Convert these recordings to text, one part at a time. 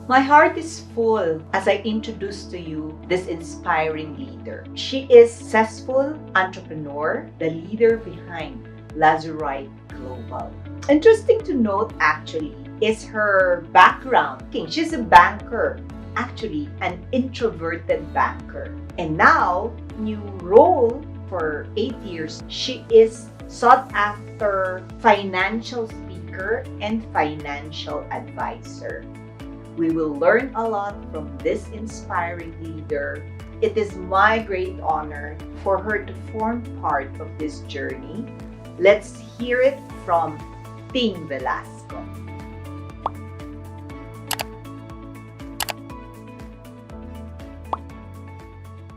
My heart is full as I introduce to you this inspiring leader. She is a successful entrepreneur, the leader behind Lazurite Global. Interesting to note actually is her background. She's a banker, actually an introverted banker. And now, new role for 8 years, she is sought after financial speaker and financial advisor. We will learn a lot from this inspiring leader. It is my great honor for her to form part of this journey. Let's hear it from Ting Velasco.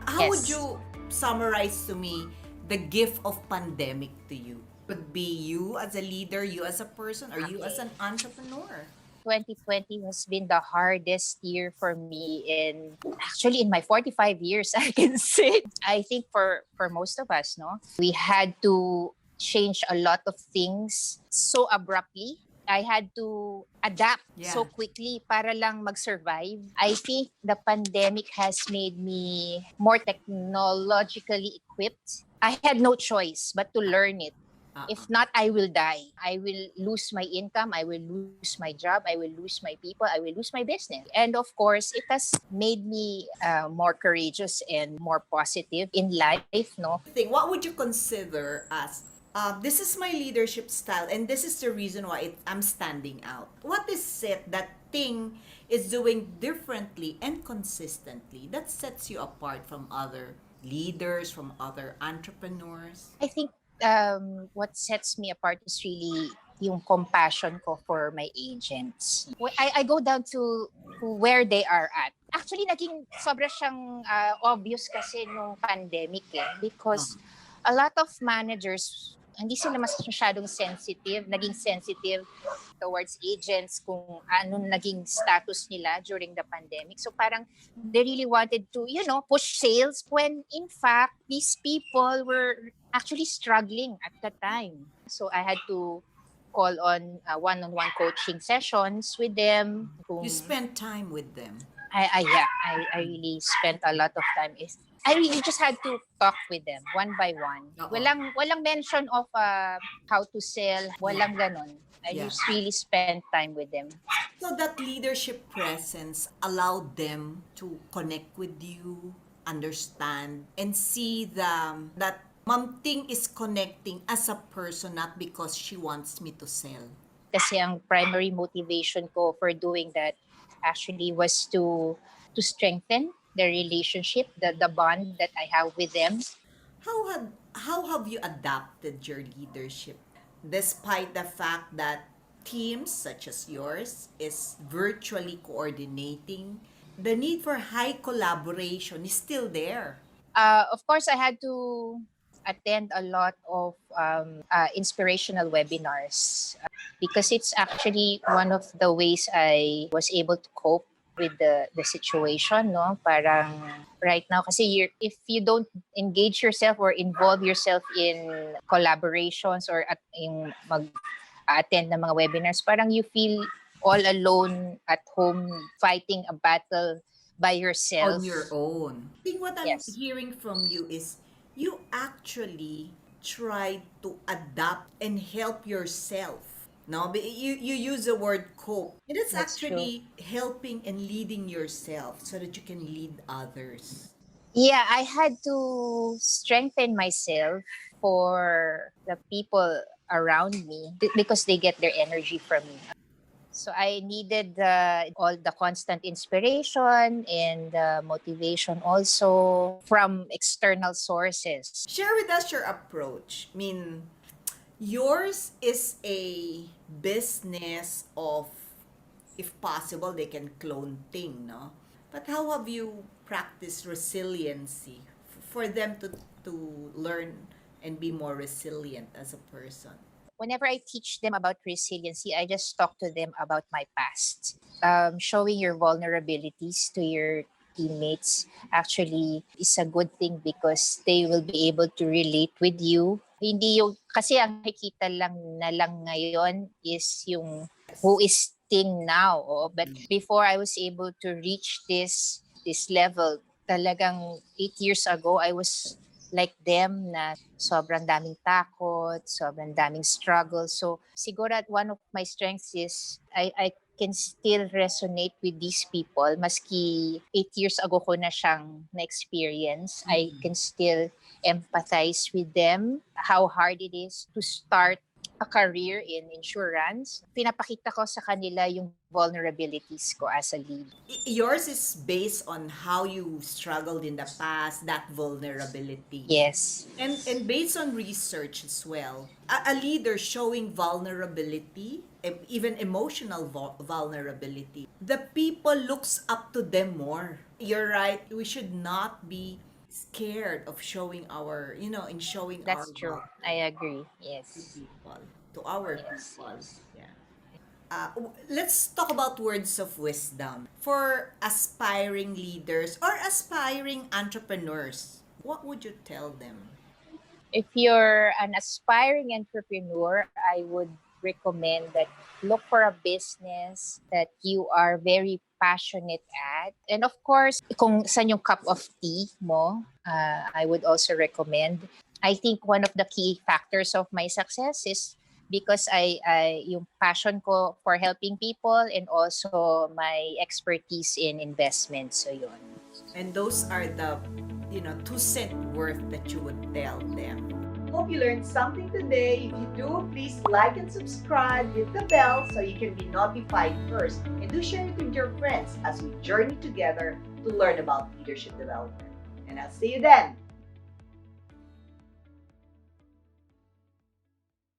How would you summarize to me the gift of pandemic to you? Would be you as a leader, you as a person, or you as an entrepreneur? 2020 has been the hardest year for me in my 45 years, I can say. I think for most of us, no, we had to change a lot of things so abruptly. I had to adapt so quickly para lang mag-survive. I think the pandemic has made me more technologically equipped. I had no choice but to learn it. If not, I will die. I will lose my income. I will lose my job. I will lose my people. I will lose my business. And of course, it has made me more courageous and more positive in life, no? What would you consider as this is my leadership style and this is the reason why I'm standing out? What is it that Ting is doing differently and consistently that sets you apart from other leaders, from other entrepreneurs? I think what sets me apart is really yung compassion ko for my agents. I go down to where they are at. Actually, naging sobra siyang obvious kasi nung pandemic because a lot of managers, hindi sila masyadong sensitive, naging sensitive towards agents kung ano naging status nila during the pandemic. So parang they really wanted to, push sales when in fact, these people were actually struggling at the time. So I had to call on one-on-one coaching sessions with them. You spend time with them. I really spent a lot of time. I really just had to talk with them one by one. Walang mention of how to sell, walang ganon. I just really spent time with them. So that leadership presence allowed them to connect with you, understand, and see that Ma'am Ting is connecting as a person, not because she wants me to sell. Kasi ang primary motivation ko for doing that actually was to strengthen the relationship, the bond that I have with them. How have you adapted your leadership despite the fact that teams such as yours is virtually coordinating? The need for high collaboration is still there. Of course, I had to attend a lot of inspirational webinars because it's actually one of the ways I was able to cope with the situation, no? Parang right now, kasi if you don't engage yourself or involve yourself in collaborations or mag-attend ng mga webinars, parang you feel all alone at home fighting a battle by yourself. On your own. I think what I'm hearing from you is you actually try to adapt and help yourself. No, but you use the word cope. And it's actually helping and leading yourself so that you can lead others. Yeah, I had to strengthen myself for the people around me because they get their energy from me. So I needed all the constant inspiration and motivation also from external sources. Share with us your approach. I mean, yours is a business of, if possible, they can clone Ting, no? But how have you practiced resiliency for them to learn and be more resilient as a person? Whenever I teach them about resiliency, I just talk to them about my past. Showing your vulnerabilities to your teammates actually is a good thing because they will be able to relate with you. Hindi yung, kasi ang nakikita lang ngayon is yung who is Ting now. Oh. But before I was able to reach this level, talagang 8 years ago, I was like them na sobrang daming takot, sobrang daming struggle. So siguro at one of my strengths is I can still resonate with these people. Maski 8 years ago ko na siyang na-experience, I can still empathize with them, how hard it is to start a career in insurance. Pinapakita ko sa kanila yung vulnerabilities ko as a lead. Yours is based on how you struggled in the past, that vulnerability. Yes. And based on research as well, a leader showing vulnerability, even emotional vulnerability, the people looks up to them more. You're right. We should not be scared of showing our, in showing our That's true. I agree. Yes. people, to our Yes, people. yes. Yeah. Let's talk about words of wisdom for aspiring leaders or aspiring entrepreneurs. What would you tell them? If you're an aspiring entrepreneur, I would recommend that look for a business that you are very passionate at. And of course, kung saan yung cup of tea mo, I would also recommend. I think one of the key factors of my success is because I yung passion ko for helping people and also my expertise in investments. So yun. And those are the, 2 cent worth that you would tell them. Hope you learned something today. If you do, please like and subscribe, hit the bell so you can be notified first, and do share it with your friends as we journey together to learn about leadership development. And I'll see you then.